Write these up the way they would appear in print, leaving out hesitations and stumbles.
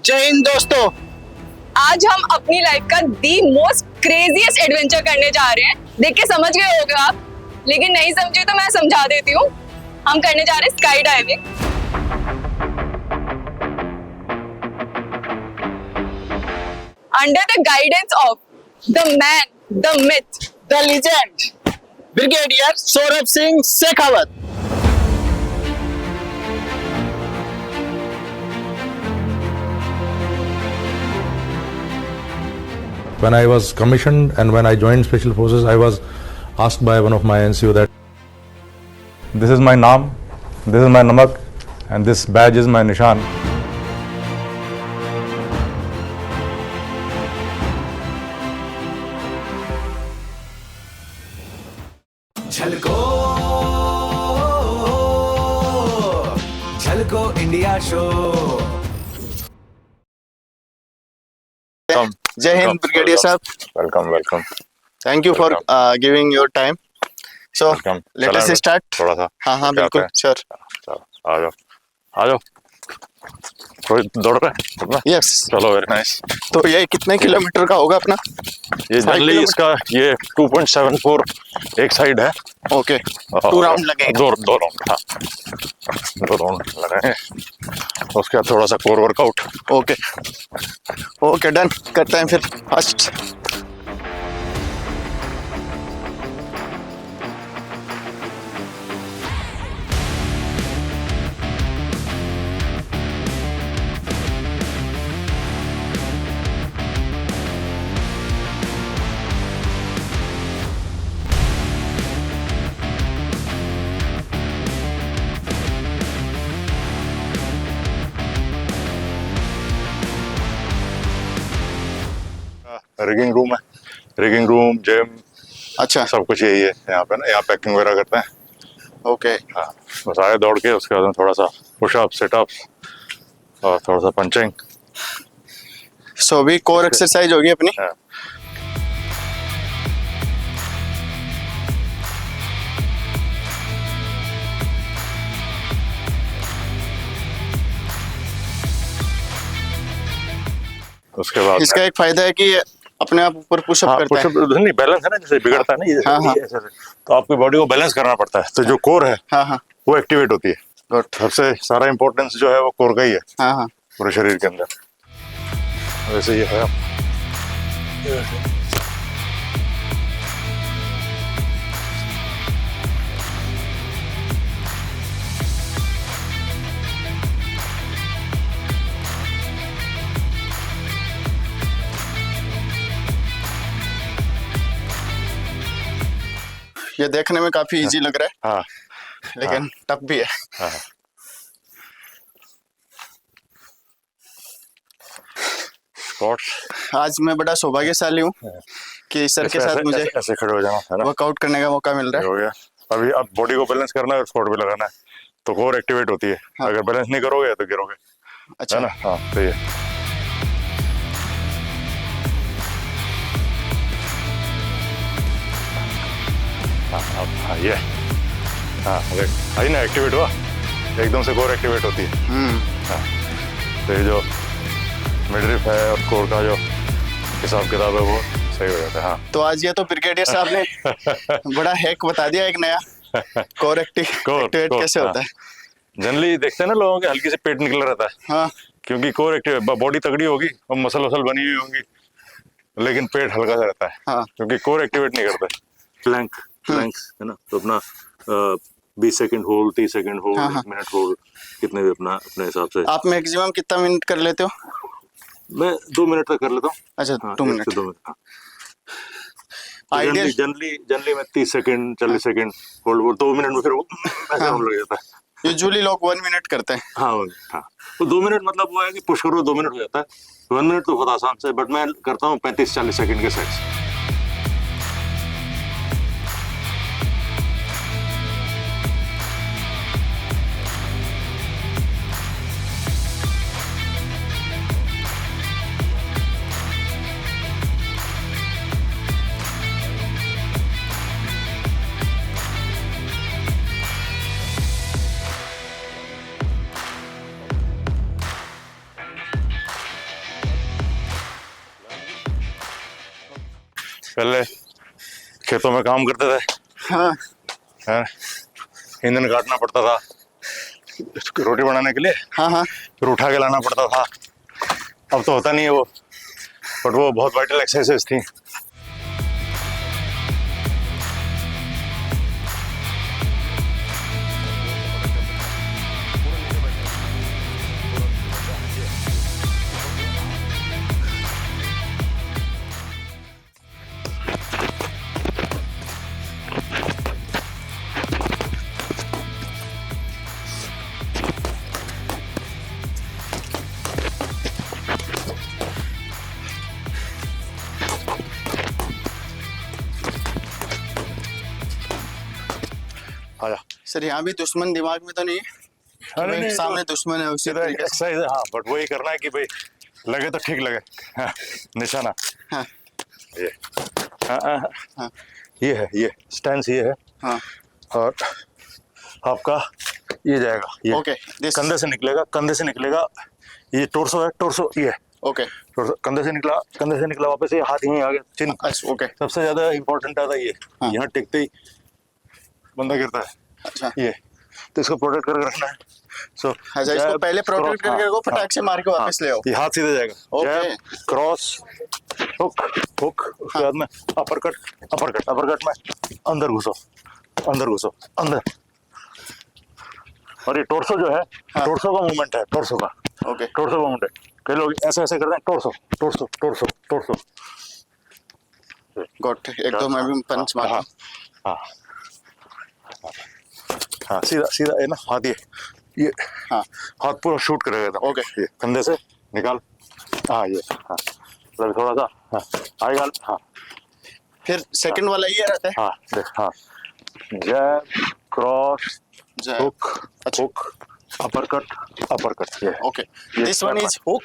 जय हिंद दोस्तों। आज हम अपनी लाइफ का दी मोस्ट क्रेजीएस्ट एडवेंचर करने जा रहे हैं। देख के समझ गए होगे आप, लेकिन नहीं समझे तो मैं समझा देती हूँ। हम करने जा रहे हैं sky diving. Under the guidance of the man, the myth, the legend brigadier Saurabh Singh Shekhawat. When I was commissioned and when I joined Special Forces, I was asked by one of my NCO that this is my naam, this is my namak, and this badge is my nishan. झलको झलको India show. जय हिंद brigadier साहब। Welcome. Thank you for giving your time. So Welcome. Let us start. थोड़ा सा हाँ बिल्कुल sure. आ जाओ कोई दौड़ रहा है? यस। चलो, वेरी नाइस। तो ये कितने किलोमीटर का होगा अपना? ये जनरली इसका ये 2.74 एक साइड है। ओके, 2 राउंड लगेंगे। दो राउंड, हाँ 2 राउंड लगाएंगे। उसके बाद थोड़ा सा कोर वर्कआउट। ओके डन, करते हैं फिर फर्स्ट। रिगिंग रूम है, रिगिंग रूम, जिम, अच्छा सब कुछ यही है यहाँ पे ना। यहाँ पैकिंग वगैरह करते हैं। ओके। हाँ, बस आए दौड़ के, उसके बाद में थोड़ा सा पुशअप, सिटअप्स और थोड़ा सा पंचिंग। सो भी कोर एक्सरसाइज होगी अपनी। हाँ। उसके बाद इसका एक फायदा है कि अपने आप ऊपर पुशअप हाँ, करता है। पुशअप नहीं, बैलेंस है ना, जैसे बिगड़ता है ना ये, हाँ। ऐसे तो आपकी बॉडी को बैलेंस करना पड़ता है। तो जो कोर है हाँ वो एक्टिवेट होती है। गुड। सबसे सारा इम्पोर्टेंस जो है वो कोर का ही है हाँ पूरे शरीर के अंदर। वैसे ये है। ये देखने में काफी इजी लग रहा हाँ है, लेकिन टफ भी है। हाँ। स्क्वाट्स। आज मैं बड़ा सौभाग्यशाली हूँ कि सर के साथ मुझे ऐसे खड़े हो जाना है ना, वर्कआउट करने का मौका मिल रहा है। हो गया। अभी अब बॉडी को बैलेंस करना है और स्क्वाट भी लगाना है, तो कोर एक्टिवेट होती है। हाँ। अगर बैलेंस नहीं करोगे तो गिरोगे, अच्छा है ना। हाँ सही है। हाँ ये हाँ आई ना, एक्टिवेट हुआ एकदम से, कोर एक्टिवेट होती है। हाँ, तो ये जो मिडरिफ है और कोर का जो हिसाब किताब है वो सही हो जाता है। हाँ, तो आज ये तो ब्रिगेडियर साहब ने बड़ा हैक बता दिया एक नया। कोर एक्टिवेट कैसे होता है। जनरली देखते हैं ना लोगों के हल्की से पेट निकल रहता है। हाँ क्योंकि कोर एक्टिव, बॉडी तगड़ी होगी और मसल वसल बनी हुई होंगी, लेकिन पेट हल्का सा रहता है। हाँ। क्योंकि कोर एक्टिवेट नहीं करता। प्लैंक्स है ना, तो अपना 20 second hold, 30 second hold, 1 minute hold, कितने भी अपना अपने हिसाब से। आप मैक्सिमम कितना मिनट कर लेते हो? मैं 2 मिनट तक कर लेता हूँ। अच्छा हाँ, 2 मिनट। 2 मिनट। हाँ। आइडियल। जनरली मैं 30 सेकंड 40 सेकंड होल्ड, 2 मिनट में फिर वो ऐसा होने लग जाता है। यूजुअली लोग 1 मिनट करते हैं। हाँ। तो 2 मिनट मतलब वो है कि पुश करो 2 मिनट हो जाता है। 1 मिनट तो बहुत आसान से, बट मैं करता हूँ 35-40 सेकंड के सेट्स। पहले खेतों में काम करते थे, हाँ हैं? ईंधन काटना पड़ता था रोटी बनाने के लिए, हाँ हाँ फिर उठा के लाना पड़ता था। अब तो होता नहीं है वो, बट वो बहुत वाइटल एक्सरसाइज थी। आजा। सर यहाँ भी दुश्मन दिमाग में तो नहीं है हाँ, नहीं, भाई, नहीं, सामने तो दुश्मन है उसी तरीके से। एक्सरसाइज है, हाँ, बट वही करना है कि भाई लगे तो ठीक लगे। हाँ, निशाना हाँ ये, हाँ, हाँ, हाँ, हाँ ये स्टैंड ये है, हाँ और आपका ये जाएगा, ये ओके दिस कंधे से निकलेगा, ये टोर्सो है, टोर्सो ये ओके कंधे से निकला वापस ये हाथ यहीं आ गया, चिन। अच्छा ओके सबसे ज्यादा इंपॉर्टेंट आता है ये, हाँ। यहाँ टिकते ही बंदा गिरता है, अच्छा ये तो इसको प्रोटेक्ट करके रखना है। सो अच्छा इसको पहले प्रोटेक्ट करके वो फटाक से मार के वापस ले आओ। ये हाथ सीधे जाएगा, ओके। जैब, क्रॉस, हुक हुक, उसके बाद में अपर कट में अंदर घुसो अंदर। और ये टोर्सो जो है, हाँ। टोर्सो का मूवमेंट है, टोर्सो का मूवमेंट है। कई लोग ऐसे करते हैं, टोर्सो। गॉट एक दो मैं भी पंच मारा। हाँ हाँ, सीधा है ना हाथ, ये हाँ हाथ पूरा शूट करेगा एकदम। ओके। ये कंधे से निकाल, हाँ ये, हाँ मतलब थोड़ा सा, हाँ आएगा, हाँ फिर सेकंड वाला ये रहता है। हाँ देख, हाँ जैब, क्रॉस, जैब, हुक अच्छा। हुक, अपरकट ये okay this one is hook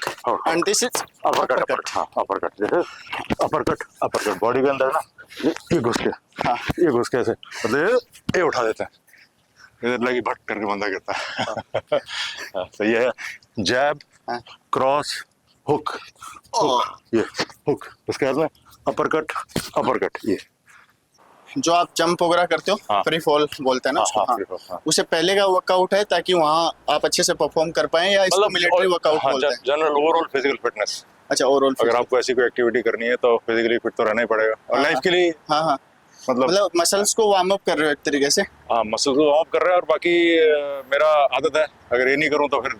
and this is uppercut. हाँ अपरकट, जैसे अपरकट बॉडी के अंदर ना, ये घुस के, हाँ ये घुस के ऐसे, मतलब ये उठा देते हैं, इधर लगी भट करके बंदा गिरता है। हाँ, तो ये है जैब, हाँ। क्रॉस, हुक, ये हुक, उसके बाद में अपरकट ये। जो आप जंप वगैरह करते हो हाँ। फ्री फॉल बोलते हैं ना हाँ, उसको, हाँ, हाँ। free fall, हाँ। उससे पहले का वर्कआउट है ताकि वहाँ आप अच्छे से परफॉर्म कर पाए, या इसको मिलिट्री वर्कआउट बोलते हैं? General overall physical fitness. अच्छा ओवरऑल अगर आपको ऐसी कोई एक्टिविटी करनी है तो फिजिकली फिट तो रहना ही पड़ेगा, और हाँ, लाइफ के लिए हाँ हाँ मतलब मसल्स को वार्म अप कर रहे हो एक तरीके से। हाँ, मसल को वार्म अप कर रहे हैं। और बाकी मेरा आदत है, अगर ये नहीं करूँ तो फिर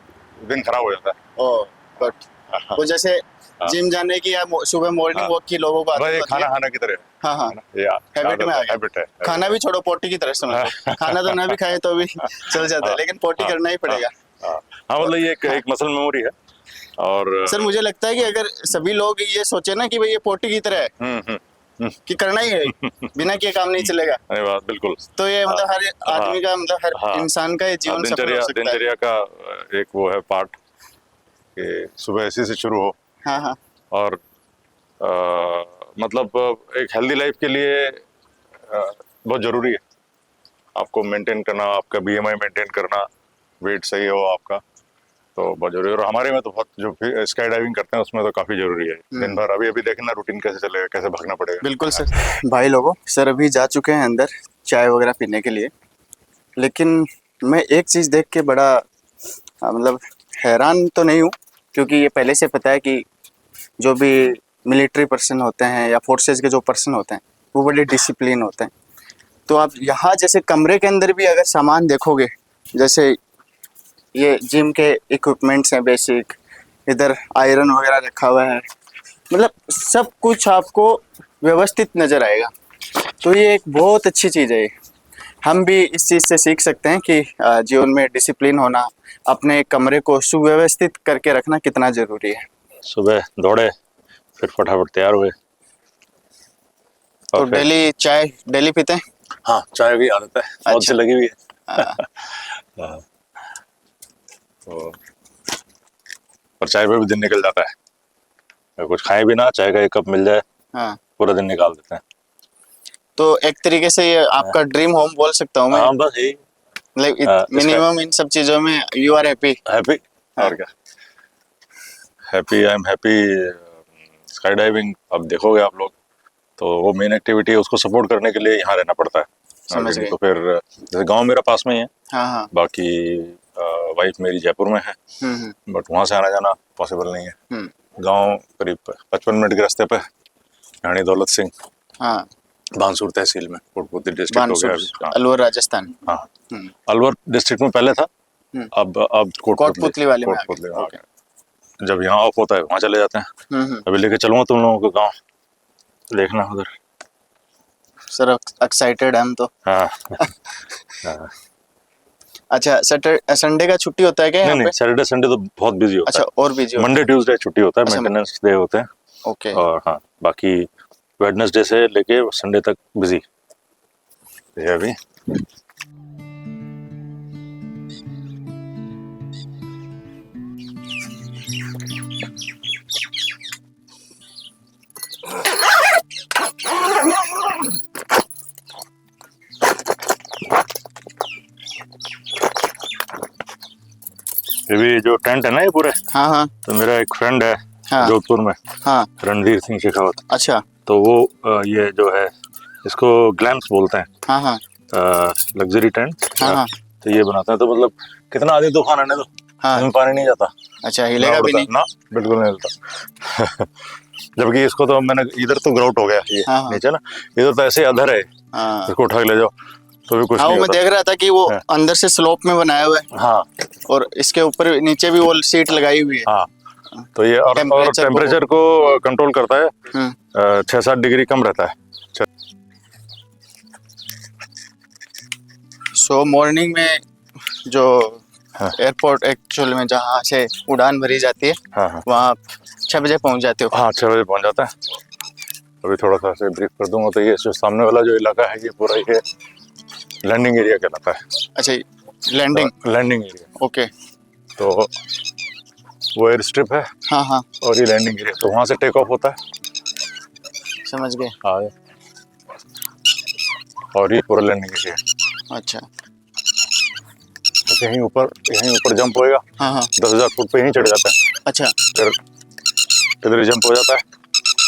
दिन खराब हो जाता है। ओ बट हाँ। वो जैसे जिम जाने की या सुबह मॉर्निंग वॉक की लोगों को आदत भाई होती खाना है। खाने की तरह, हाँ हाँ ये हैबिट में आ गया। हैबिट है। खाना भी छोड़ो, पोटी की तरह समझ लो। खाना तो ना भी खाए तो भी चल जाता है, लेकिन पोटी करना ही पड़ेगा। हाँ मतलब ये एक मसल मेमोरी है। और सर मुझे लगता है कि अगर सभी लोग ये सोचे ना कि भाई ये पोटी की तरह है कि करना ही है, बिना किए काम नहीं चलेगा, अरे बात बिल्कुल, तो ये मतलब हर आदमी का, मतलब हर हाँ। इंसान का ये जीवन सफल हो सकता है। दिनचर्या का एक वो है पार्ट कि सुबह इसी से शुरू हो। हाँ हाँ और मतलब एक हेल्दी लाइफ के लिए बहुत ज़रूरी है आपको मेंटेन करना, आपका बीएमआई मेंटेन करना, वेट सही हो आपका, तो बहुत जरूरी है। और हमारे में तो बहुत, जो स्काई डाइविंग करते हैं उसमें तो काफ़ी जरूरी है। दिन भर अभी देखें ना, रूटीन कैसे चलेगा, कैसे भागना पड़ेगा। बिल्कुल सर। भाई लोगों, सर अभी जा चुके हैं अंदर चाय वगैरह पीने के लिए, लेकिन मैं एक चीज़ देख के बड़ा मतलब हैरान तो नहीं हूँ, क्योंकि ये पहले से पता है कि जो भी मिलिट्री पर्सन होते हैं या फोर्सेस के जो पर्सन होते हैं वो बड़े डिसिप्लिन होते हैं। तो आप यहाँ जैसे कमरे के अंदर भी अगर सामान देखोगे, जैसे ये जिम के इक्विपमेंट्स हैं बेसिक, इधर आयरन वगैरह रखा हुआ है, मतलब सब कुछ आपको व्यवस्थित नज़र आएगा। तो ये एक बहुत अच्छी चीज़ है। हम भी इस चीज़ से सीख सकते हैं कि जीवन में डिसिप्लिन होना, अपने कमरे को सुव्यवस्थित करके रखना कितना ज़रूरी है। सुबह दौड़े, फिर फटाफट तैयार हुए। तो डेली चाय डेली पीते हैं? हाँ, चाय की आदत है, बहुत से लगी हुई है। हाँ। तो और चाय पे भी दिन निकल जाता है, अगर कुछ खाए भी ना, चाय का एक कप मिल जाए, हाँ पूरा दिन निकाल देते हैं। तो एक तरीके से ये आपका ड्रीम होम बोल सकता हूँ मैं। हाँ बस यही, मतलब मिनिमम इन सब चीज़ों में यू आर हैप्पी। और क्या, happy, I am happy. Sky diving अब देखोगे आप लोग तो वो मेन एक्टिविटी है, उसको सपोर्ट करने के लिए यहाँ रहना पड़ता है। समझ गए। तो फिर जैसे गांव मेरा पास में ही है, हाँ हाँ। बाकी वाइफ मेरी जयपुर में है, हम्म। बट वहाँ से आना जाना पॉसिबल नहीं है। हम्म। गांव करीब 55 मिनट के रास्ते पे, रानी दौलत सिंह, हाँ, बानसूर तहसील में, कोटपुतली डिस्ट्रिक्ट हो गया बानसूर, अभी। हाँ अलवर, राजस्थान। हाँ, हम्म। अलवर डिस्ट्रिक्ट में पहले था, हम्म। अब कोटपुतली वाले में आ गए। कोटपुतली में आ ओके। गए। जब यहाँ ऑफ होता है वहाँ चले जाते हैं। हम्म। अभी लेके चलूंगा तुम लोगों को गाँव, देखना उधर। सर एक्साइटेड हम तो। हाँ हाँ। अच्छा, सैटरडे संडे का छुट्टी होता है क्या नहीं यहाँ नहीं, पे? सैटरडे संडे तो बहुत बिजी होता अच्छा, और बिजी है। होता मंडे ट्यूसडे छुट्टी होता है, अच्छा, मेंटेनेंस डे होते हैं। है? ओके। और हाँ, बाकी वेडनेसडे से लेके संडे तक बिजी है अभी। ये भी जो टेंट है ना, ये पूरे, हाँ हाँ तो मेरा एक फ्रेंड है हाँ। जोधपुर में, हाँ। रणधीर सिंह शेखावत। अच्छा। तो वो ये जो है इसको ग्लैम्स बोलते हैं, हाँ हाँ लग्जरी टेंट। हाँ हाँ। तो ये बनाता है, तो मतलब कितना आदमी तूफान आने दो, हाँ। इसमें पानी नहीं जाता, अच्छा, ना हिलेगा भी उड़ता, नहीं? ना बिल्कुल नहीं हिलता। जबकि इसको तो मैंने, इधर तो ग्राउट हो गया ये, हाँ हाँ। नीचे ना, इधर तो ऐसे अधर है, हाँ इसको उठा के ले जाओ तो भी कुछ हाँ, वो नहीं मैं होता। देख रहा था कि वो हाँ। अंदर से स्लोप में बनाया हुआ है, हाँ और इसके ऊपर नीचे भी वो सीट लगाई हुई है। हाँ। तो ये और टेम्परेचर को कंट्रोल करता है, हम्म। 6-7 डिग्री कम रहता है। सो मॉर्निंग में जो हाँ। एयरपोर्ट एक्चुअल में जहाँ से उड़ान भरी जाती है, हाँ हाँ वहाँ 6 बजे पहुँच जाते हो? हाँ, 6 बजे पहुंच जाता है। अभी थोड़ा सा से ब्रीफ कर दूंगा, तो ये जो सामने वाला जो इलाका है, ये पूरा ये लैंडिंग एरिया कहलाता है। अच्छा, लैंडिंग। Landing area, okay. तो वो एयर स्ट्रिप है हाँ हाँ, और ये लैंडिंग एरिया, तो वहाँ से टेक ऑफ होता है। समझ गए। हाँ, और ये पूरा लैंडिंग एरिया। अच्छा। तो यहीं ऊपर जंप होएगा। हाँ हाँ। 10,000 फुट पे यहीं चढ़ जाता है, अच्छा। फिर इधर ही जंप हो जाता है,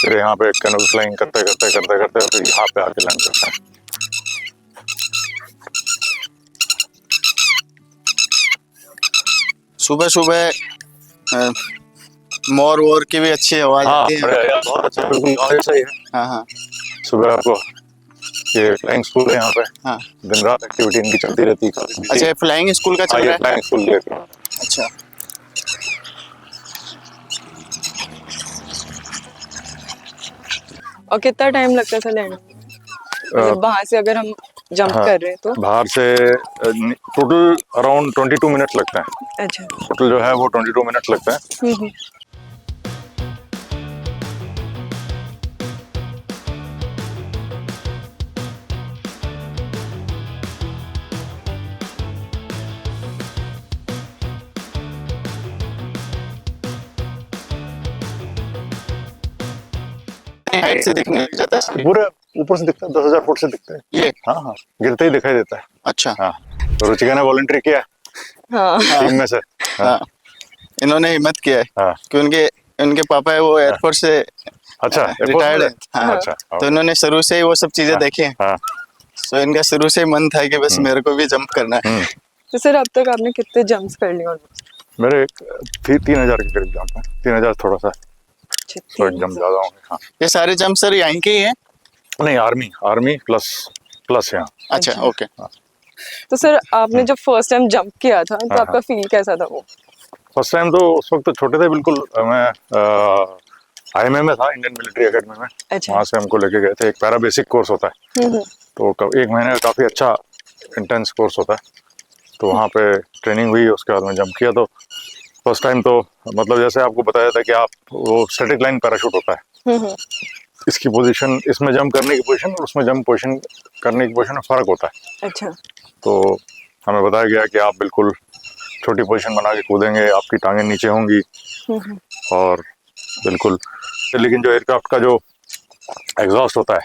फिर यहाँ पे कैनोपी फ्लाइंग करते फिर यहाँ पे आके लैंड करता है। सुबह सुबह मोर वोर की भी अच्छी आवाज हाँ, आती है। बहुत अच्छा, बिल्कुल गाँव जैसा ही है। हाँ हाँ सुबह आपको ये फ्लाइंग स्कूल है यहाँ पे, हाँ। दिन रात एक्टिविटी इनकी चलती रहती है। अच्छा, ये फ्लाइंग स्कूल का चल हाँ, रहा ये है? फ्लाइंग स्कूल है। अच्छा। और कितना टाइम लगता था लैंडिंग में? मतलब बाहर से अगर हम जंप हाँ, कर रहे हैं तो? बाहर से टोटल अराउंड 22 मिनट लगते हैं। अच्छा। टोटल जो है वो 22 मिनट लगते हैं। हम्म। हाइट से दिखने लग जाता है पूरे ऊपर से दिखता है, 10,000 फुट से दिखता है ये? हाँ हाँ, गिरते ही दिखाई देता है। अच्छा। हाँ, तो रुचिका ने वॉलंटियर किया हाँ। टीम में से। हाँ, इन्होंने हिम्मत किया है हाँ, कि उनके पापा है वो एयरफोर्स से अच्छा, रिटायर्ड है। हाँ, अच्छा, तो इन्होंने शुरू से ही वो सब चीजें देखी हैं। हाँ। तो इनका शुरू से ही मन था कि बस मेरे को भी जंप करना है। तो सर अब तक आपने कितने जंप्स कर लिए ऑलमोस्ट? मेरे 3,000 के करीब जंप है, 3,000 थोड़ा सा, तो जंप ज्यादा होंगे। हाँ, ये सारे जंप सर यहीं के ही हैं? नहीं, आर्मी प्लस यहाँ। अच्छा, ओके। तो सर आपने जब फर्स्ट टाइम जंप किया था तो हाँ, आपका फील कैसा था वो? फर्स्ट टाइम तो उस वक्त तो छोटे थे बिल्कुल। मैं IMA में था, इंडियन मिलिट्री एकेडमी में। अच्छा। वहाँ से हमको लेके गए थे, एक पैरा बेसिक कोर्स होता है, तो 1 महीने का काफ़ी अच्छा इंटेंस कोर्स होता है। तो वहाँ पे ट्रेनिंग हुई, उसके बाद में जंप किया। तो फर्स्ट टाइम तो मतलब जैसे आपको बताया था कि आप वो स्टैटिक लाइन पैराशूट होता है, इसकी पोजीशन, इसमें जंप करने की पोजीशन और उसमें जंप पोजीशन करने की पोजीशन में फ़र्क होता है। अच्छा। तो हमें बताया गया कि आप बिल्कुल छोटी पोजीशन बना के कूदेंगे, आपकी टांगें नीचे होंगी और बिल्कुल, लेकिन जो एयरक्राफ्ट का जो एग्जॉस्ट होता है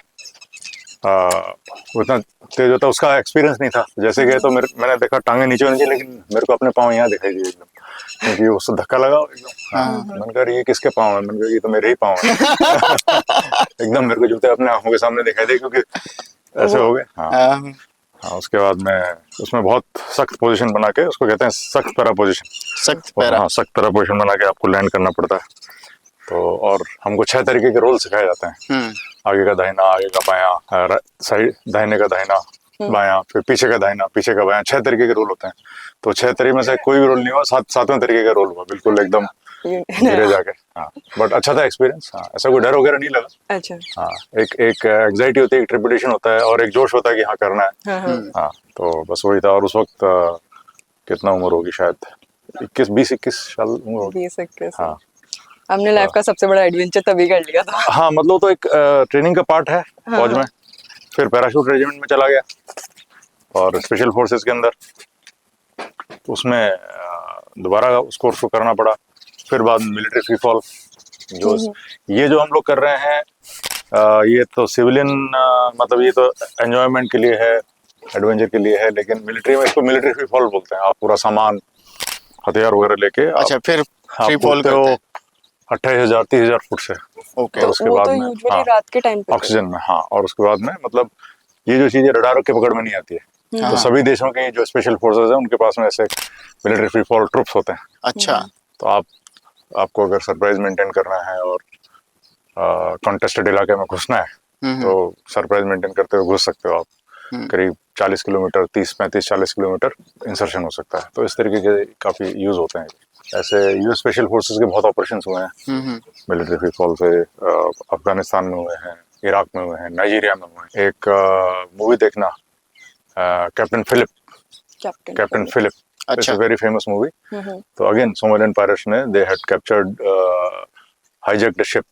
उतना तेज होता, उसका एक्सपीरियंस नहीं था। जैसे गए तो मैंने देखा टांगे नीचे होनी चाहिए, लेकिन मेरे को अपने पाँव यहाँ दिखाई दिए एकदम, क्योंकि उससे धक्का लगा एकदम। हाँ, मैंने कहा ये किसके पाँव है, मैंने कहा ये तो मेरे ही पाँव है। एकदम मेरे को जूते अपने आंखों के सामने दिखाई दे, क्योंकि ऐसे हो गए। हाँ हाँ, उसके बाद मैं उसमें बहुत सख्त पोजीशन बना के, उसको कहते हैं सख्त पैरा पोजीशन। सख्त पैरा। हाँ, सख्त पैरा पोजीशन बना के आपको लैंड करना पड़ता है। तो और हमको 6 तरीके के रोल सिखाए जाते हैं। आगे का दाहिना, आगे का बायां, साइड दाहिने का दाहिना, बायां, फिर पीछे का दाहिना, पीछे का बायां, 6 तरीके के रोल होते हैं। तो 6 तरीके में से कोई भी रोल नहीं हुआ, सातवें तरीके का रोल हुआ, बिल्कुल एकदम धीरे जाके। हाँ, बट अच्छा था एक्सपीरियंस। हाँ, ऐसा कोई डर वगैरह नहीं लगा। अच्छा। हाँ, एक एंग्जाइटी होती है, एक ट्रिपिडेशन होता है, और एक जोश होता है कि हाँ करना है। हाँ, तो बस वही था। और उस वक्त कितना उम्र होगी, शायद 21 साल उम्र होगी। 20-21। हाँ, हमने लाइफ का सबसे बड़ा एडवेंचर तभी कर लिया था। हाँ, मतलब तो एक ट्रेनिंग का पार्ट है फौज में। फिर पैराशूट रेजिमेंट में चला गया और स्पेशल फोर्सेस के अंदर, तो उसमें दोबारा उस कोर्स को करना पड़ा। फिर बाद में मिलिट्री फ्री फॉल, जो ये जो हम लोग कर रहे हैं, ये तो सिविलियन, मतलब ये तो एंजॉयमेंट के लिए है, एडवेंचर के लिए है, लेकिन मिलिट्री में इसको मिलिट्री फ्री फॉल बोलते हैं। आप पूरा सामान, हथियार वगैरह लेके अच्छा, फिर फ्री फॉल करते हो 28,000-30,000 फुट से। ओके। और उसके बाद में यूजुअली रात के टाइम पे ऑक्सीजन में। हाँ, और उसके बाद में मतलब ये जो चीजें रडार के पकड़ में नहीं आती है, तो सभी देशों के जो स्पेशल फोर्सेस हैं उनके पास में ऐसे मिलिट्री फ्री फॉल ट्रुप्स होते हैं। अच्छा। तो आपको अगर सरप्राइज मेंटेन करना है और कॉन्टेस्टेड इलाके में घुसना है, तो सरप्राइज मेंटेन करते हुए घुस सकते हो आप। करीब 40 किलोमीटर, 30-35-40 किलोमीटर इंसर्शन हो सकता है। तो इस तरीके के काफी यूज होते हैं। ऐसे यूएस स्पेशल फोर्सेस के बहुत ऑपरेशंस हुए हैं मिलिट्री फ्री फॉल से। अफगानिस्तान में हुए हैं, इराक में हुए हैं, नाइजीरिया में हुए हैं। एक मूवी देखना, Captain Phillip, it's a very famous movie. तो अगेन सोमालियन पायरेट्स ने, they had captured, hijacked ship.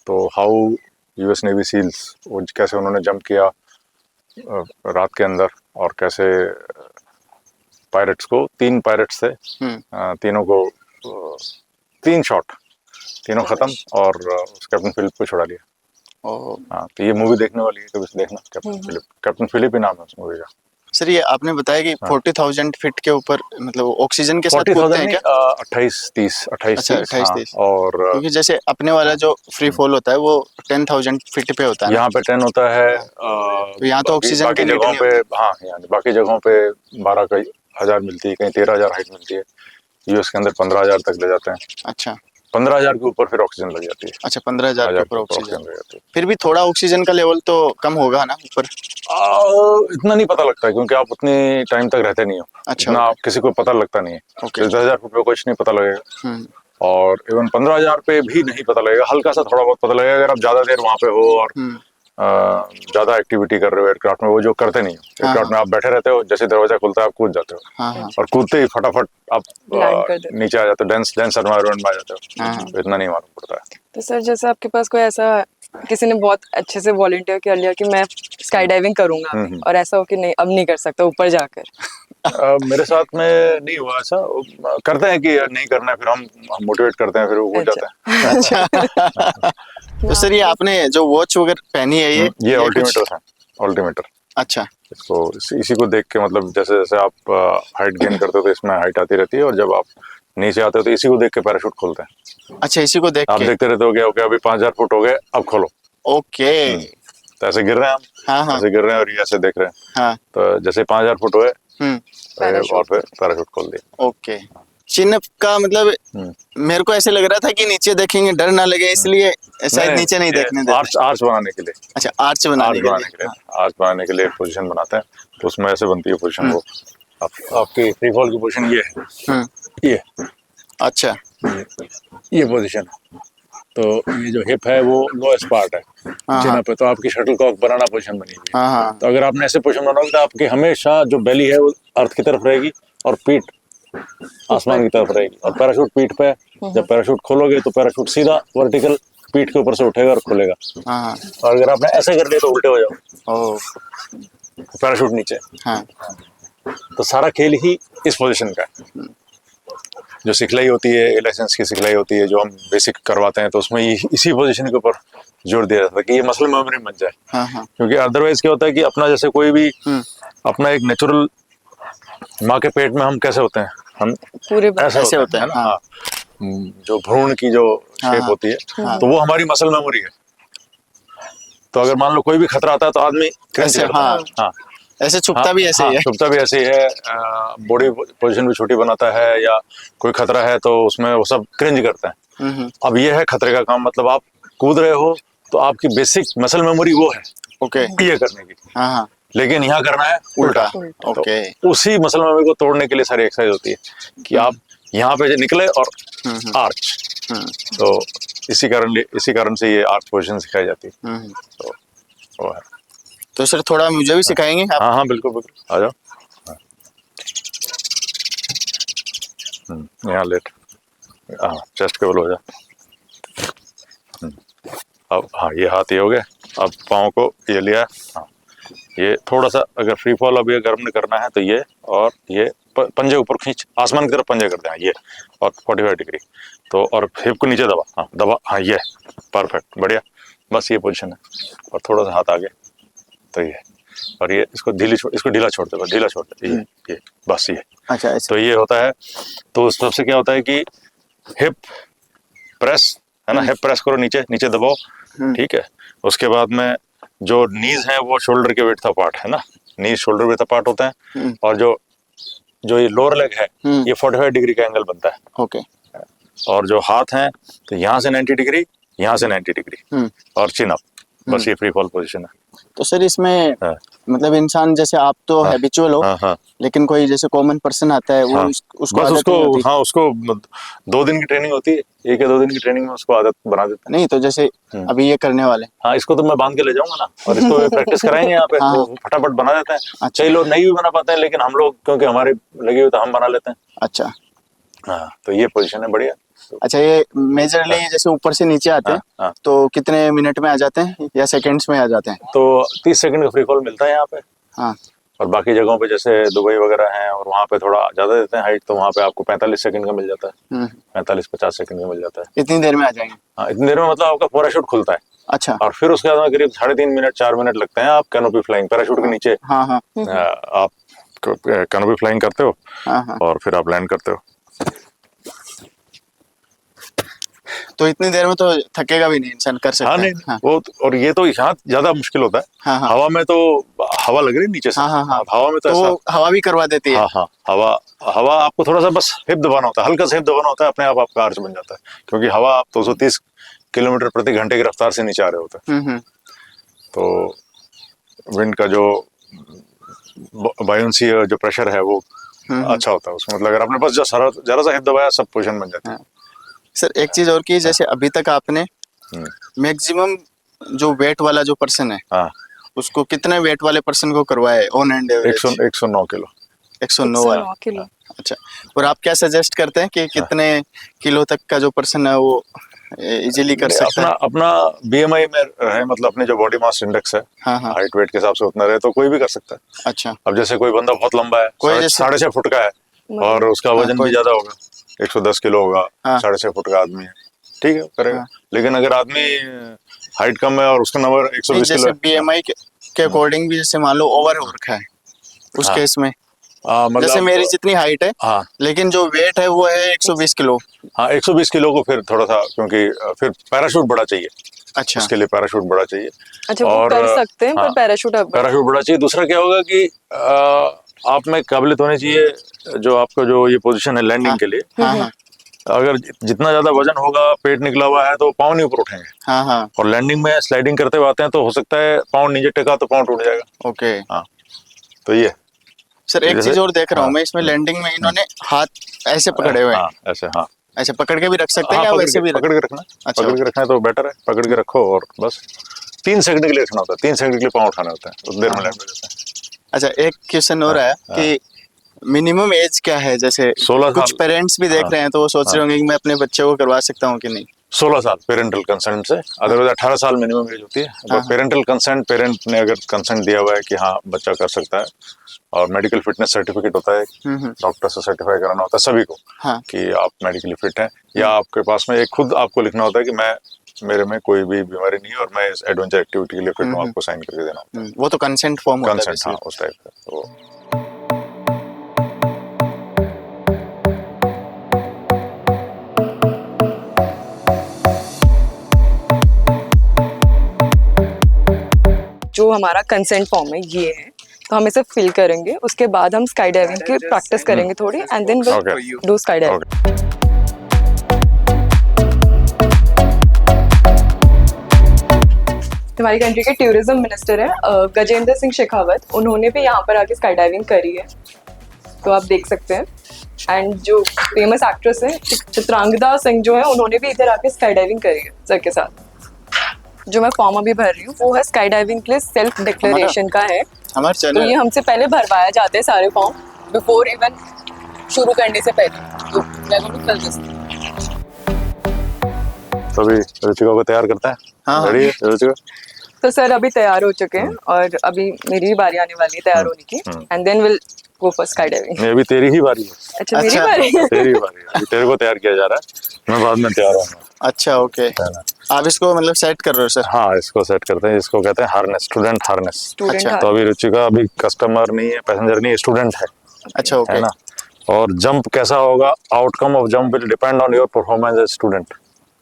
तो हाउ यूएस नेवी सील्स, वो कैसे उन्होंने जंप किया रात के अंदर, और कैसे पायरेट्स को, 3 पायरेट्स थे, तीनों को 3 शॉट, तीनों खत्म, और उस कैप्टन फिलिप को छुड़ा लिया। हाँ, तो ये मूवी देखने वाली है, कभी देखना। कैप्टन फिलिप ही नाम है उस मूवी का। सर, ये आपने बताया कि 40,000 फीट के ऊपर, मतलब ऑक्सीजन के साथ कूदते हैं क्या? 28-30। और क्योंकि जैसे अपने वाला जो फ्री फॉल होता है वो 10,000 फीट पे होता है। यहाँ पे 10 होता है। तो यहाँ तो ऑक्सीजन की जगहों पे, हाँ, यानी बाकी जगहों पे 12,000 मिलती है, कहीं 13,000 हाइट मिलती है। यूएस के अंदर 15,000 तक ले जाते हैं। अच्छा, 15,000 के ऊपर फिर ऑक्सीजन लग जाती है। अच्छा, 15,000 के ऊपर ऑक्सीजन लग जाती है। फिर भी थोड़ा ऑक्सीजन का लेवल तो कम होगा ना ऊपर? इतना नहीं पता लगता है, क्योंकि आप उतने टाइम तक रहते नहीं हो। अच्छा, इतना आप किसी को पता लगता नहीं है। 10,000 फुट पे कुछ नहीं पता लगेगा, और इवन 15,000 पे भी नहीं पता लगेगा। हल्का सा थोड़ा बहुत पता लगेगा अगर आप ज्यादा देर वहां पे हो और ज्यादा एक्टिविटी कर रहे हो एयरक्राफ्ट में, वो जो करते नहीं हो। एयरक्राफ्ट में आप बैठे रहते हो, जैसे दरवाजा खुलता है आप कूद जाते हो, और कूदते ही फटाफट आप नीचे आ जाते हो, डेंस एनवायरनमेंट में आ जाते हो। तो इतना नहीं मालूम पड़ता है। तो सर, जैसे आपके पास कोई ऐसा, किसी ने बहुत अच्छे से वॉलंटियर कर लिया कि मैं स्काई डाइविंग करूंगा, और ऐसा हो कि नहीं, अब नहीं कर सकता ऊपर जाकर। मेरे साथ में नहीं हुआ ऐसा। करते हैं कि नहीं करना है, फिर हम मोटिवेट करते हैं, फिर वो हो जाता है। अच्छा। तो सर, ये आपने जो वॉच वगैरह पहनी है, ये अल्टीमीटर है। अल्टीमीटर। अच्छा। इसको इसी को देख के, मतलब जैसे जैसे आप हाइट गेन करते हो तो इसमें हाइट आती रहती है, और जब आप नीचे आते हो तो इसी को देख के पैराशूट खोलते हैं। अच्छा, इसी को देख आप के देखते रहते हो, गया ओके अभी 5,000 फुट हो गए, अब खोलो। ओके। तो ऐसे गिर रहे हैं हम। हाँ। ऐसे गिर रहे हैं और ये ऐसे देख रहे हैं। हाँ। तो जैसे 5,000 फुट हुए, और फिर पैराशूट खोल दिया। ओके। चिन्ह का मतलब मेरे को ऐसे लग रहा था कि नीचे देखेंगे डर ना लगे, इसलिए शायद नीचे नहीं देखने देते। आर्च बनाने के लिए। अच्छा, आर्च बनाने के लिए। आर्च बनाने के लिए एक पोजीशन बनाते हैं, तो उसमें ऐसे बनती है पोजीशन। वो आपकी फ्री फॉल की पोजीशन ये है, ये। अच्छा, ये पोजीशन है। तो ये जो हिप है वो लोएस्ट पार्ट है चिन्ह पे, तो आपकी शटलकॉक बनाना पोजीशन बनी हुई है। तो अगर आपने ऐसे पोजीशन बनाओगे तो आपकी हमेशा जो बेली है वो अर्थ की तरफ रहेगी, और पीठ आसमान की तरफ रहेगी, और पैराशूट पीठ पे। जब पैराशूट खोलोगे तो पैराशूट सीधा वर्टिकल पीठ के ऊपर से उठेगा और खुलेगा। और अगर आपने ऐसे कर लिया तो उल्टे हो जाओ, पैराशूट नीचे। तो सारा खेल ही इस पोजीशन का है। जो सिखलाई होती है, लाइसेंस की सिखलाई होती है, जो हम बेसिक करवाते हैं, तो उसमें इसी पोजीशन के ऊपर जोर दिया जाता है कि ये मसल मेमोरी बन जाए। हाँ हाँ। क्योंकि अदरवाइज क्या होता है कि अपना जैसे कोई भी अपना एक नेचुरल माँ के पेट में हम कैसे होते हैं, हम पूरे ऐसे होते हैं ना। हाँ, जो भ्रूण की जो शेप होती है, तो वो हमारी मसल मेमोरी है। तो अगर मान लो कोई भी खतरा आता है तो आदमी क्रंच करता है। हाँ, ऐसे छुपता भी ऐसे ही है। छुपता भी ऐसे ही है, बॉडी पोजीशन भी छोटी बनाता है, या कोई खतरा है तो उसमें वो सब क्रिंज करता है। अब ये है खतरे का काम, मतलब आप कूद रहे हो तो आपकी बेसिक मसल मेमोरी वो है ओके ये करने की। हाँ हाँ। लेकिन यहाँ करना है उल्टा। ओके। तो उसी मसल मेमोरी को तोड़ने के लिए सारी एक्सरसाइज होती है कि आप यहाँ पे निकले और आर्च। तो इसी कारण से ये आर्च पोजीशन सिखाई जाती है। तो वो है। तो सर थोड़ा मुझे भी सिखाएंगे आप? हाँ हाँ, बिल्कुल बिल्कुल, आ जाओ। यहाँ लेट, हाँ, चेस्ट केबल हो जा। अब हाँ, ये हाथ ये हो गया। अब पाँव को ये लिया। हाँ, ये थोड़ा सा अगर फ्री फॉल अब ये गर्म करना है तो ये, और ये पंजे ऊपर खींच, आसमान की तरफ पंजे करते हैं ये, और 45 डिग्री। तो और हिप को नीचे दबा, हाँ दबा, हाँ ये परफेक्ट, बढ़िया। बस ये पोजीशन है, और थोड़ा सा हाथ आगे, तो ये, और ये इसको इसको ढीला छोड़ते हो, ढीला छोड़ते, ये बस ये। अच्छा, तो ये होता है। तो सबसे क्या होता है कि हिप प्रेस है ना, हिप प्रेस करो, नीचे नीचे दबाओ, ठीक है। उसके बाद में जो नीज है वो शोल्डर के विड्थ अपार्ट है ना, नीज शोल्डर विड्थ अपार्ट होते हैं, और जो ये लोअर लेग है ये 45 डिग्री का एंगल बनता है। ओके। और जो हाथ हैं तो यहाँ से 90 डिग्री, यहाँ से 90 डिग्री, और चिन अप, बस ये फ्री फॉल पोजीशन है। तो सर इसमें मतलब इंसान जैसे आप तो हैबिचुअल हो, लेकिन कोई जैसे कॉमन पर्सन आता है वो उसको बस आदत नहीं होती। हाँ, उसको 2 दिन की ट्रेनिंग होती है, 1 या 2 दिन की ट्रेनिंग में उसको आदत बना देते हैं। नहीं तो जैसे अभी ये करने वाले, हाँ, इसको तो मैं बांध के ले जाऊंगा ना, और इसको प्रैक्टिस कराएंगे यहाँ पे। तो फटाफट बना देते हैं। कई लोग नहीं भी बना पाते हैं, लेकिन हम लोग क्योंकि हमारे लगे हुए तो हम बना लेते हैं। अच्छा हाँ, तो ये पोजीशन है, बढ़िया। अच्छा, ये मेजरली जैसे ऊपर से नीचे आते हैं तो कितने मिनट में आ जाते हैं या सेकंड्स में आ जाते हैं? तो 30 सेकंड का फ्री फॉल मिलता है यहाँ पे। हाँ। और बाकी जगहों पे जैसे दुबई वगैरह हैं, और वहाँ पे थोड़ा ज्यादा देते हैं हाइट, तो वहाँ पे आपको 45 सेकंड का मिल जाता है। 45-50 सेकंड का मिल जाता है। इतनी देर में आ जाएंगे? हाँ, इतनी देर में, मतलब आपका पैराशूट खुलता है। अच्छा। और फिर उसके बाद में करीब 3.5 मिनट 4 मिनट लगते हैं, आप कैनोपी फ्लाइंग, पैराशूट के नीचे आप कैनोपी फ्लाइंग करते हो, और फिर आप लैंड करते हो। तो इतनी देर में तो थकेगा भी नहीं, इंसान कर सकता है। नहीं, वो और ये तो यहाँ ज्यादा मुश्किल होता है। हवा में तो हवा लग रही है नीचे से। हवा में तो हवा भी करवा देती है। हाँ, हवा आपको थोड़ा सा बस हिप दबाना होता है, हल्का सा हिप दबाना होता है, अपने आप आपका आर्च बन जाता है। क्योंकि हवा आप 230 किलोमीटर प्रति घंटे की रफ्तार से नीचे आ रहे होते हैं। तो विंड का जो बायोंसी जो प्रेशर है वो अच्छा होता है उसमें। मतलब अगर आपने बस जरा सा हिप दबाया, सब पोजीशन बन जाती है। सर एक चीज और की, जैसे अभी तक आपने मैक्सिमम जो वेट वाला जो पर्सन है, उसको कितने वेट वाले पर्सन को करवाया है on and average? 109 kilo. 109 kilo. अच्छा, और आप क्या सजेस्ट करते हैं कि कितने किलो तक का जो पर्सन है वो इजीली कर सकता है? अपना BMI में रहे, मतलब अपने जो बॉडी मास इंडेक्स है, हाइट वेट के हिसाब से उतना रहे तो कोई भी कर सकता है। अच्छा। अब जैसे कोई बंदा बहुत लंबा है, 6.5 फुट का है, और उसका वजन भी ज्यादा होगा, 110 किलो होगा, 6.5 फुट का आदमी है, ठीक है, करेगा। लेकिन अगर आदमी हाइट कम है और उसका नंबर 120 किलो है, BMI के अकॉर्डिंग भी जैसे मान लो ओवर हो रखा है उस केस में, मतलब जैसे मेरी जितनी हाइट है, लेकिन जो वेट है वो है 120 किलो। हाँ, 120 किलो को फिर थोड़ा सा, क्योंकि फिर पैराशूट बड़ा चाहिए। अच्छा। उसके लिए पैराशूट बड़ा चाहिए। अच्छा, और कर सकते हैं, पर पैराशूट बड़ा चाहिए। दूसरा क्या होगा कि आप में काबिलियत होनी चाहिए, जो आपका जो ये पोजीशन है लैंडिंग के लिए। अगर जितना ज्यादा वजन होगा, पेट निकला हुआ है, तो पाँव नहीं ऊपर उठेंगे। और लैंडिंग में स्लाइडिंग करते हुए आते हैं तो हो सकता है पाँव नीचे टेका तो पाँव टूट जाएगा। ओके। हाँ, तो ये सर एक चीज और देख रहा हूँ मैं, इसमें लैंडिंग में इन्होंने हाथ ऐसे पकड़े हुए हैं। ऐसे, ऐसे पकड़ के भी रख सकते हैं या वैसे भी पकड़ के रखना? अच्छा, पकड़ के रखना है तो बेटर है, पकड़ के रखो, और बस 3 सेकंड के लिए रखना होता है, 3 सेकंड के लिए पाँव उठाना होता है, उस देर में लैंड हो जाता है। अच्छा, एक क्वेश्चन हो रहा है कि मिनिमम एज क्या है? जैसे 16 कुछ पेरेंट्स भी देख रहे हैं तो वो सोच रहे होंगे कि मैं अपने बच्चे को करवा सकता हूँ कि नहीं। 16 साल पेरेंटल कंसेंट से, अदरवाइज 18 साल मिनिमम एज होती है। पेरेंटल कंसेंट, पेरेंट ने अगर कंसेंट दिया हुआ है कि हाँ बच्चा कर सकता है, और मेडिकल फिटनेस सर्टिफिकेट होता है, डॉक्टर से सर्टिफाई कराना होता है सभी को हाँ। कि आप मेडिकली फिट हैं, या आपके पास में एक खुद आपको लिखना होता है कि मैं, मेरे में कोई भी बीमारी नहीं है और मैं इस एडवेंचर एक्टिविटी के लिए फिट हूँ, आपको साइन करके देना होता है। वो तो कंसेंट फॉर्म होता है कंसेंट, हाँ, basically। उस टाइप का। तो जो हमारा कंसेंट फॉर्म है ये है, तो हम इसे फिल करेंगे, उसके बाद हम स्काई डाइविंग की प्रैक्टिस करेंगे थोड़ी, and then will Okay. Do sky diving. Okay, हमारी कंट्री के टूरिज्म मिनिस्टर हैं गजेंद्र सिंह शेखावत, उन्होंने भी यहाँ पर आके स्काई डाइविंग करी है, तो आप देख सकते हैं। एंड जो फेमस एक्ट्रेस है चित्रांगदा सिंह जो है, उन्होंने भी इधर आके स्काई डाइविंग करी है सर के साथ। जो मैं फॉर्म अभी भर रही हूँ वो है स्काई डाइविंग के लिए सेल्फ डिक्लेरेशन का है, हमारे तो चैनल ये हमसे पहले भरवाया जाते हैं सारे फॉर्म बिफोर इवन शुरू करने से पहले। तो मैं गोइंग टू फिल दिस। तो अभी रुचिका को तैयार करता है। हाँ। रेडी है रुचिका? तो सर अभी तैयार हो चुके हैं और अभी मेरी भी बारी आने वाली है तैयार होने की, and then will go for sky diving. नहीं, अभी तेरी ही बारी है। अच्छा मेरी अच्छा। बारी है। तेरी बारी है, अभी तेरे को तैयार किया जा रहा है, मैं बाद में तैयार होऊंगा। अच्छा ओके, आप इसको मतलब सेट कर रहे हो सर? हाँ, इसको सेट करते हैं, इसको कहते हैं हार्नेस, स्टूडेंट हार्नेस। स्टूडेंट अच्छा, तो अभी रुचिका अभी कस्टमर नहीं है, पैसेंजर नहीं है, स्टूडेंट है, अच्छा ओके। है ना। और जंप कैसा होगा, outcome of jump will depend on your performance as student.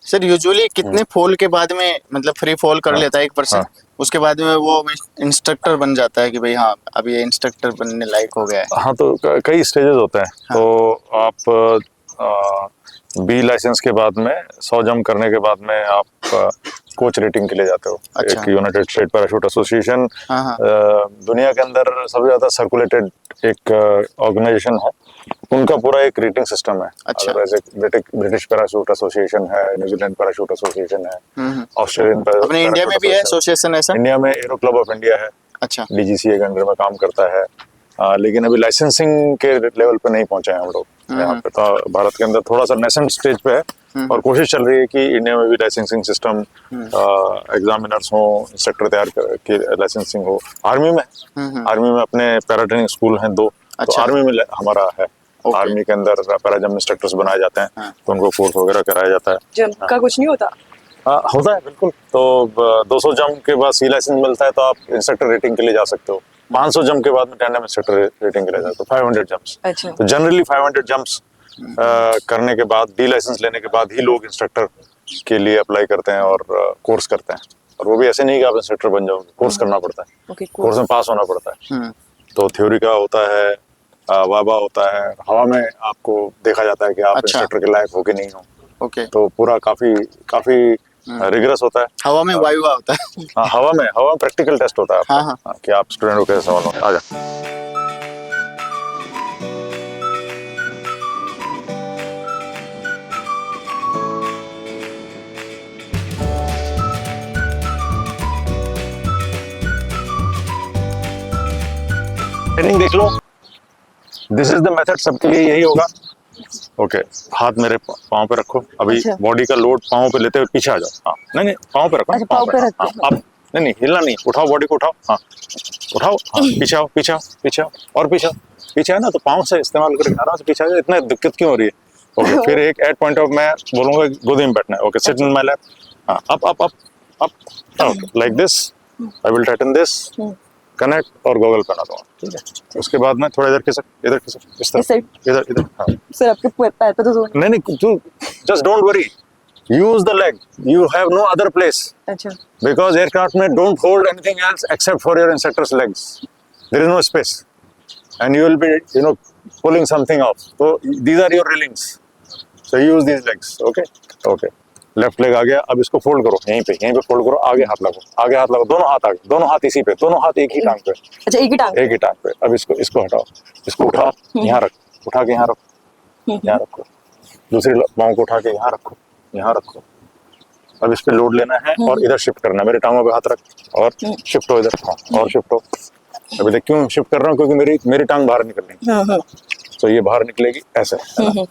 Sir usually कितने फॉल के बाद में मतलब फ्री फॉल कर लेता है एक पर्सन, हाँ। उसके बाद में वो इंस्ट्रक्टर बन जाता है कि भाई हाँ अब ये इंस्ट्रक्टर बनने लायक हो गया है? हाँ, तो कई स्टेजेस होते हैं। तो आप बी लाइसेंस के बाद में 100 जंप करने के बाद में आप कोच रेटिंग के लिए जाते हो। अच्छा। एक यूनाइटेड स्टेट पैराशूट एसोसिएशन हाँ हाँ। दुनिया के अंदर सबसे ज्यादा सर्कुलेटेड एक ऑर्गेनाइजेशन है, उनका पूरा एक रेटिंग सिस्टम है। अच्छा। अदरवाइज एक ब्रिटिश पैराशूट एसोसिएशन है, न्यूजीलैंड पैराशूट एसोसिएशन है, ऑस्ट्रेलियन अपने इंडिया में भी है एसोसिएशन ऐसा? इंडिया में एरो क्लब ऑफ इंडिया है, अच्छा डीजीसीए के अंडर में काम करता है। लेकिन अभी लाइसेंसिंग के लेवल पे नहीं पहुंचे हैं हम लोग यहाँ पे। तो भारत के अंदर थोड़ा सा नेसेंट स्टेज पे है, और कोशिश चल रही है कि इंडिया में भी लाइसेंसिंग सिस्टम, एग्जामिनर्स हो, इंस्ट्रक्टर तैयार के लाइसेंसिंग हो। आर्मी में आर्मी में अपने पैरा ट्रेनिंग स्कूल हैं 2, तो अच्छा। आर्मी में हमारा है। ओके। आर्मी के अंदर पैरा जंप इंस्ट्रक्टर्स बनाए जाते हैं, तो उनको कोर्स वगैरह कराया जाता है। जंप का कुछ नहीं होता? होता है बिल्कुल। तो 200 जंप के बाद सी लाइसेंस मिलता है, तो आप इंस्ट्रक्टर रेटिंग के लिए जा सकते हो। 500 जंप के बाद में टैंडम इंस्ट्रक्टर रेटिंग के लिए जाते हो। 500 जंप्स। अच्छा। तो जनरली 500 जंप्स करने के बाद, डी लाइसेंस लेने के बाद ही लोग इंस्ट्रक्टर के लिए अप्लाई करते हैं और कोर्स करते हैं। और वो भी ऐसे नहीं कि आप इंस्ट्रक्टर बन जाओगे, कोर्स करना पड़ता है। ओके, कोर्स में पास होना पड़ता है। तो थ्योरी का होता है, वाबा होता है, हवा में आपको देखा जाता है कि आप अच्छा। इंस्ट्रक्टर के लायक हो कि नहीं हो। ओके। तो पूरा काफी रिगरस होता है। हवा में वायुवा होता है? हाँ, हवा में प्रैक्टिकल टेस्ट होता है आपका। हाँ, हाँ। हाँ, कि आप स्टूडेंट को कैसे सवाल हो। आजा। ट्रेनिंग देख लो, दिस इज द मेथड, सबके लिए यही होगा। ओके, हाथ मेरे पाँव पे रखो। अभी अच्छा। बॉडी का लोड पाँव पे लेते हुए पीछे आ जाओ। हाँ, नहीं पाँव पे रखो। अच्छा, पाँव पे रखो। हाँ, अब नहीं हिलना नहीं, उठाओ बॉडी को, उठाओ। हाँ, उठाओ। हाँ, पीछे आओ, पीछे आओ, पीछे आओ, और पीछे आओ। पीछे है ना, तो पाँव से इस्तेमाल करके आराम से पीछे आ जाओ। इतना दिक्कत क्यों हो रही है? ओके, फिर एक एट पॉइंट ऑफ मैं बोलूंगा गोदी में बैठना है। Okay, sit in my lap. हाँ, up. Okay, like this. I will tighten this, connect और गॉगल पहना दूंगा। ठीक है, उसके बाद में थोड़ा इधर खिसक, इस तरफ, इधर। हाँ, सर आपके पैर पे तो जोर नहीं। नहीं, तू just don't worry, use the leg, you have no other place, अच्छा। because aircraft में don't hold anything else except for your instructor's legs. There is no space, and you will be, pulling something off. So these are your railings. So use these legs. Okay. Left leg आ गया। अब इसको fold करो, यहीं पे fold करो। आगे हाथ लगाओ, दोनों हाथ आगे, दोनों हाथ इसी पे, दोनों हाथ एक ही टांग पे। अच्छा, एक ही टांग पे। अब इसको हटाओ, इसको उठाओ, यहाँ रख, उठा के यहाँ रखो, यहाँ रखो। दूसरी पाँव को उठा के यहाँ रखो। अब इस पे लोड लेना है और इधर शिफ्ट करना है। मेरे टांगों पे हाथ रख और शिफ्ट हो इधर। हाँ, और शिफ्ट हो। अभी देख क्यों शिफ्ट कर रहा हूँ, क्योंकि मेरी टांग बाहर निकल रही है। तो ये बाहर निकलेगी ऐसे, है ना?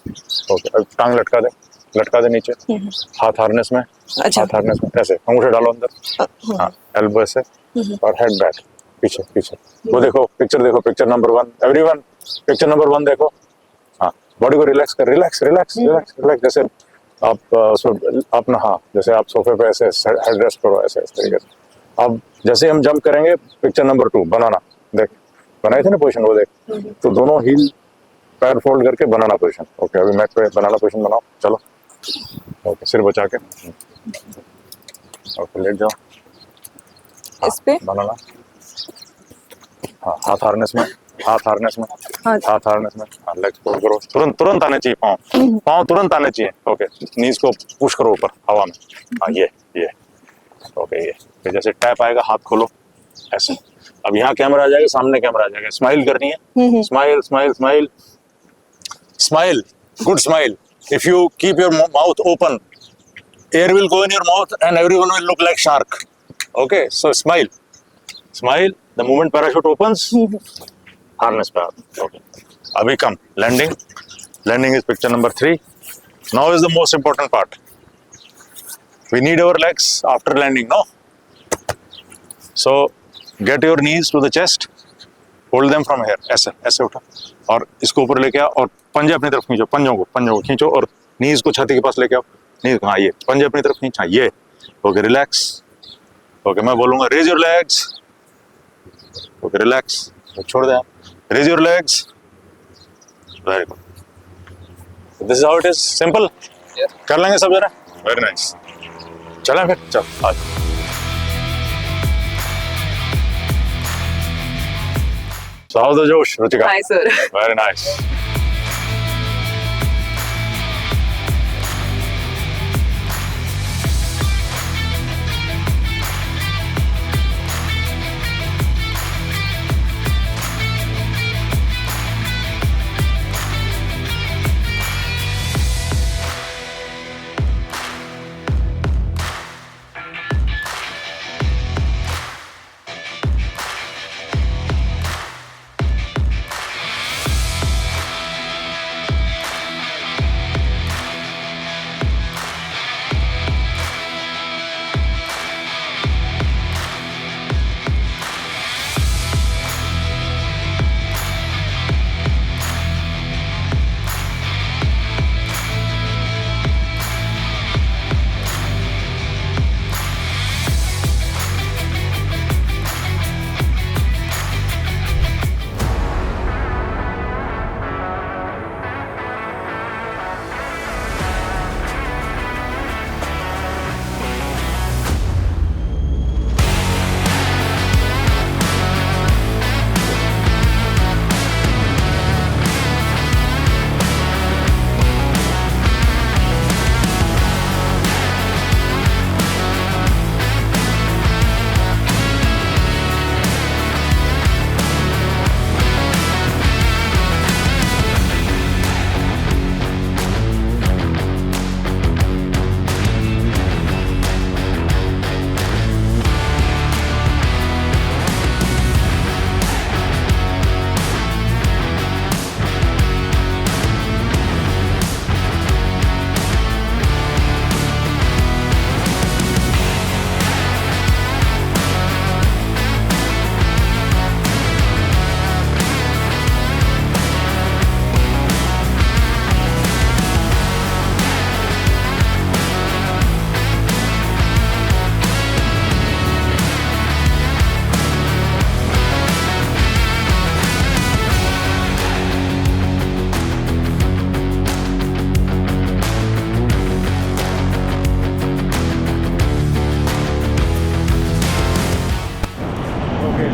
ओके, अब टांग लटका दे, लटका दे नीचे, हाथ हार्नेस में, अच्छा। हाथ हार्नेस में ऐसे अंगूठे डालो अंदर, हाँ एल्बो ऐसे और हेड बैक पीछे पीछे। वो देखो picture number 1, everyone picture number 1 देखो। हाँ बॉडी को रिलैक्स कर, रिलैक्स रिलैक्स रिलैक्स रिलैक्स, जैसे आप अपना, हाँ जैसे आप सोफे पे ऐसे हेड रेस्ट करो ऐसे इस तरीके से। अब जैसे हम जंप करेंगे पिक्चर नंबर 2 बनाना, देख बनाए थे ना पोजीशन, वो देख, तो दोनों हील पैर फोल्ड करके बनाना पोजीशन। ओके अभी मैट पे बनाना पोजीशन बनाओ, चलो। ओके सिर बचा के, ओके लेट जाओ, इस पे बनाना, हाँ हाथ हार्नेस में, हाथ हार्नेस में, हाथ हार्नेस में, हाँ लेग्स फोल्ड करो, तुरंत तुरंत आने चाहिए पाँव, पाँव तुरंत आने चाहिए। ओके नीज को पुश करो ऊपर हवा में, हाँ ये ओके ये। फिर जैसे टैप आएगा हाथ खोलो ऐसे। अब यहाँ कैमरा आ जाएगा, सामने कैमरा आ जाएगा, स्माइल करनी है, smile smile smile smile, good smile. If you keep your mouth open, air will go in your mouth and everyone will look like shark. Okay, so smile, smile. The moment parachute opens, harness पे आओ. Okay. अभी come landing. Landing is picture number 3. Now is the most important part. We need our legs after landing, no? So get your knees to the chest. Hold them from here. ऐसे ऐसे उठा और इसको ऊपर लेके आओ और पंजे अपनी तरफ खींचो, पंजों को खींचो और नीज को छाती के पास लेके आओ। नीज, हाँ ये पंजे अपनी तरफ खींच, हाँ ये। Okay relax. ओके मैं बोलूंगा raise your legs. Okay relax, छोड़ दे, raise your legs. Very good, this is how it is, simple. कर लेंगे सब जरा, वेरी नाइस। चलें फिर, चल आज। So how's the Josh, Ruchika? Hi, sir. Very nice.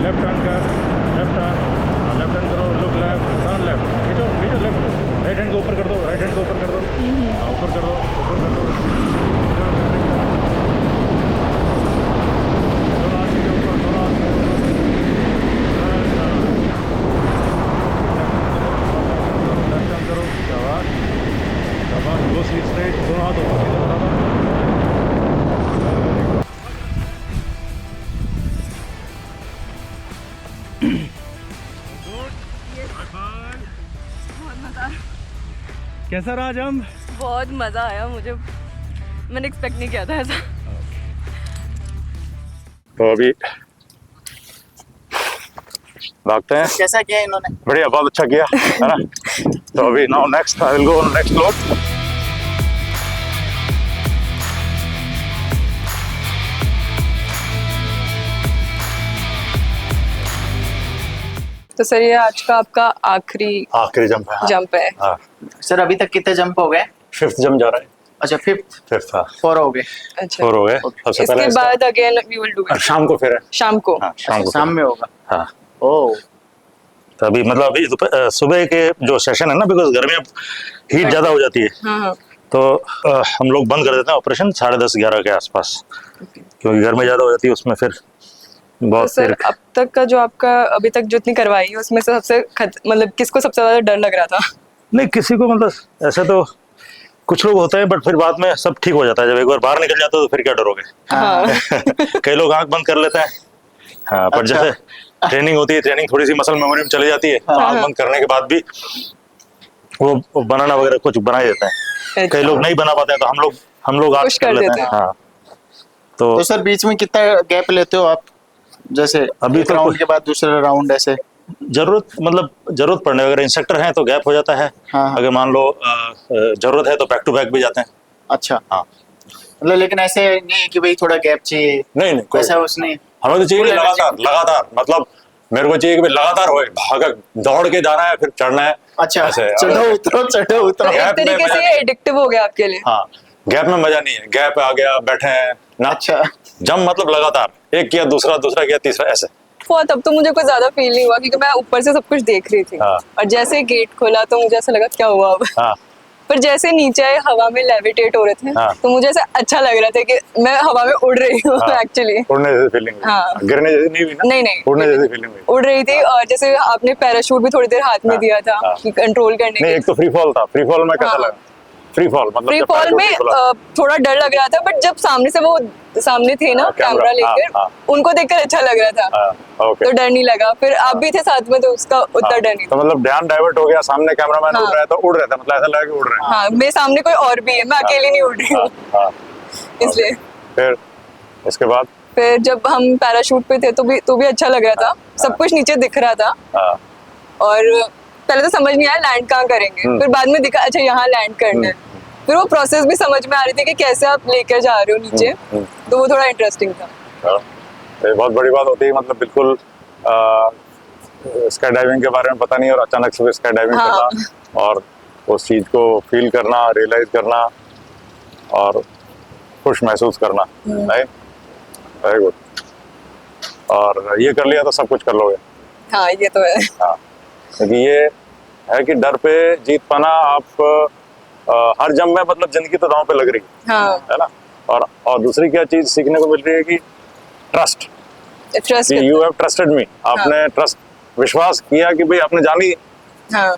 Left turn कर, लेफ्ट टर्न करो, लुक लेफ्ट, टर्न लेफ्ट, खींचो खींचो लेफ्ट, राइट हैंड को ऊपर कर दो, राइट हैंड को ऊपर कर दो, हाँ ऊपर कर दो, ऊपर कर दो, दोनों हाथ नीचे ऊपर, दोनों हाथ लेफ्ट टर्न करो, शाबाश शाबाश, गो स्ट्रेट, दोनों हाथ ऊपर सीधे बराबर। कैसा रहा जंप? बहुत मज़ा आया मुझे, मैंने एक्सपेक्ट नहीं किया था ऐसा। तो अभी भागते हैं। कैसा किया इन्होंने? बढ़िया, बहुत अच्छा किया है ना। तो अभी now next I will go on next floor. तो सर ये आज का आपका आखिरी जंप है। जंप है। हाँ, सर अभी तक कितने जंप हो गए? 5th जंप जा रहा है। अच्छा, फिफ्थ। हाँ, 4 हो गए। अच्छा, 4 हो गए। सबसे इसके पहले बाद अगेन वी विल डू और शाम को फिर है। शाम को। हाँ, शाम को शाम में होगा। हाँ, ओह, तो अभी मतलब अभी सुबह के जो सेशन है ना, बिकॉज गर्मी अब हीट ज्यादा हो जाती है, हाँ हाँ। तो हम लोग बंद कर देते हैं ऑपरेशन 10:30-11 के आसपास, क्योंकि गर्मी ज्यादा हो जाती है उसमें। फिर तो बहुत सर देर अब तक का जो आपका अभी तक जितनी करवाई है उसमें से सबसे मतलब किसको सबसे ज्यादा डर लग रहा था? नहीं, किसी को मतलब ऐसे तो कुछ लोग होते हैं, बट फिर बाद में सब ठीक हो जाता है। जब एक बार बाहर निकल जाते हो तो फिर क्या डरोगे। हाँ। कई लोग आंख बंद कर लेते हैं। हाँ, पर अच्छा। जैसे ट्रेनिंग होती है, ट्रेनिंग थोड़ी सी मसल मेमोरी में चली जाती है, तो आंख बंद करने के बाद भी वो बनाना वगैरह कुछ बना ही देते हैं। कई लोग नहीं बना पाते हैं, तो हम लोग आंख पुश कर कर लेते देते हैं। हैं। हाँ, तो सर बीच में कितना गैप लेते हो आप? जैसे अभी एक तो राउंड कुछ- के बाद दूसरा राउंड ऐसे? जरूरत पड़ने, अगर इंस्ट्रक्टर हैं तो गैप हो जाता है। हाँ, हाँ। अगर मान लो जरूरत है तो बैक टू बैक भी जाते हैं। अच्छा, हाँ, मतलब लेकिन ऐसे नहीं है कि भाई थोड़ा गैप चाहिए, नहीं कोई- वैसा उसने? हमें तो चाहिए कि पूरे लगातार मतलब मेरे को चाहिए कि भाई लगातार होए, भाग दौड़ के जाना है, फिर चढ़ना है। अच्छा, ऐसे चढ़ो उतरो चढ़ो तो उतरो। एक गैप में तरीके मजा से नहीं ये है। एडिक्टिव हो गया आपके लिए। हाँ, गैप में मजा नहीं है। गैप आ गया, बैठे हैं ना। अच्छा, जंप मतलब लगातार एक किया, दूसरा किया, तीसरा, ऐसे। तब तो मुझे कुछ ज्यादा फील नहीं हुआ क्योंकि मैं ऊपर से सब कुछ देख रही थी। हाँ। और जैसे गेट खोला तो मुझे ऐसा लगा क्या हुआ अब। हाँ, पर जैसे नीचे आए हवा में लेविटेट हो रहे थे, हाँ। तो मुझे ऐसा अच्छा लग रहा था कि मैं हवा में उड़ रही हूँ हाँ। एक्चुअली। उड़ने जैसी फीलिंग हुई। हाँ। गिरने जैसी नहीं हुई ना? नहीं उड़ने जैसी फीलिंग हुई। उड़ रही थी। और जैसे आपने पैराशूट भी थोड़ी देर हाथ में हाँ, दिया था हाँ। कि कंट्रोल करने नहीं, के। एक तो फ्री फॉल था। फ्री फॉल में कैसा हाँ। लगा? फ्री फॉल मतलब फ्री जब फॉल पैराशूट में नहीं खुला। थोड़ा डर लग रहा था, बट जब सामने से वो सामने थे ना हाँ, कैमरा लेकर, हाँ। उनको देखकर अच्छा लग रहा था। हाँ, ओके। तो डर नहीं लगा। फिर आप भी थे साथ में तो उसका उतना हाँ, डर नहीं तो था। मतलब ध्यान डाइवर्ट हो गया, सामने कैमरामैन हाँ। उड़ रहा है तो उड़ रहे थे, मतलब ऐसा लगा कि उड़ रहे हैं। हाँ, मेरे सामने कोई और भी है, मैं अकेली नहीं उड़ रही हाँ, हूँ हाँ, इसलिए। फिर इसके बाद फिर जब हम पैराशूट पे थे तो भी अच्छा लग रहा था। सब कुछ नीचे दिख रहा था। हाँ, और पहले तो समझ नहीं आया लैंड कहाँ करेंगे, फिर बाद में दिखा अच्छा यहाँ लैंड करना है। फिर वो प्रोसेस भी समझ में आ रही थी कि कैसे आप लेकर जा रहे हो नीचे। तो वो थोड़ा इंटरेस्टिंग था। हाँ, तो ये बहुत बड़ी बात होती है, मतलब बिल्कुल स्काई डाइविंग के बारे में पता नहीं और अचानक से स्काई डाइविंग हाँ। करना और उस चीज को फील करना, रियलाइज करना और खुश महसूस करना। नहीं, वेरी गुड। और ये कर लिया तो सब कुछ कर लोगे। हाँ, ये तो है। हाँ, क्योंकि ये है कि डर पे जीत पाना, आप हर जंप में मतलब जिंदगी तो दांव पे लग रही हाँ, है ना। और दूसरी क्या चीज सीखने को मिल रही है कि ट्रस्ट, ट्रस्ट। कि यू हैव ट्रस्टेड मी। आपने ट्रस्ट, विश्वास किया कि भाई आपने जानी, हाँ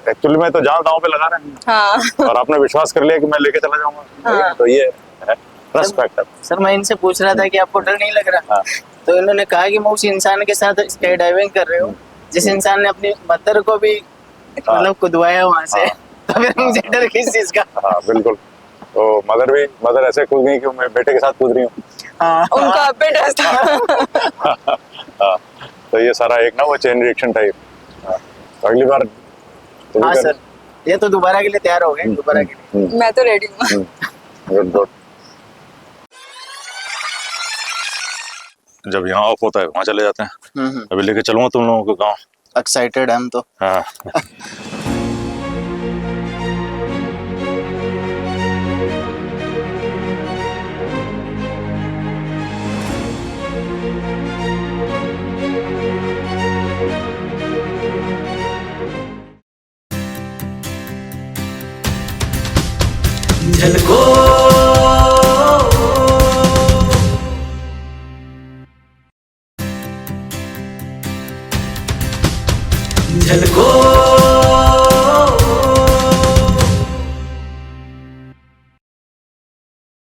एक्चुअली में तो जान दांव पे लगा रहे हैं हाँ और आपने विश्वास कर लिया कि मैं लेके चला जाऊंगा। हाँ। तो ये है ट्रस्ट फैक्टर। सर मैं इनसे पूछ रहा था कि आपको डर नहीं लग रहा? हाँ। तो इन्होंने कहा कि मैं उस इंसान के साथ स्काई डाइविंग कर रही हूँ जिस इंसान ने अपनी मदर को भी मतलब कुदवाया वहां से। हाँ। तो फिर मुझे डर किस चीज का? हाँ, बिल्कुल। तो मदर ऐसे कूद गई कि मैं बेटे के साथ कूद रही हूँ। हाँ, उनका आप पे ट्रस्ट था। हाँ, तो ये सारा एक ना वो चेन रिएक्शन टाइप। तो अगली बार तो हाँ सर, ये तो दोबारा के लिए तैयार हो गए, दोबारा के लिए। मैं तो रेडी हूँ। Good good. जब यहाँ ऑफ होता है वहाँ चले जाते हैं। अभी लेके चलूंगा तुम लोगों को गाँव। एक्साइटेड हम तो। हाँ। झलको झलको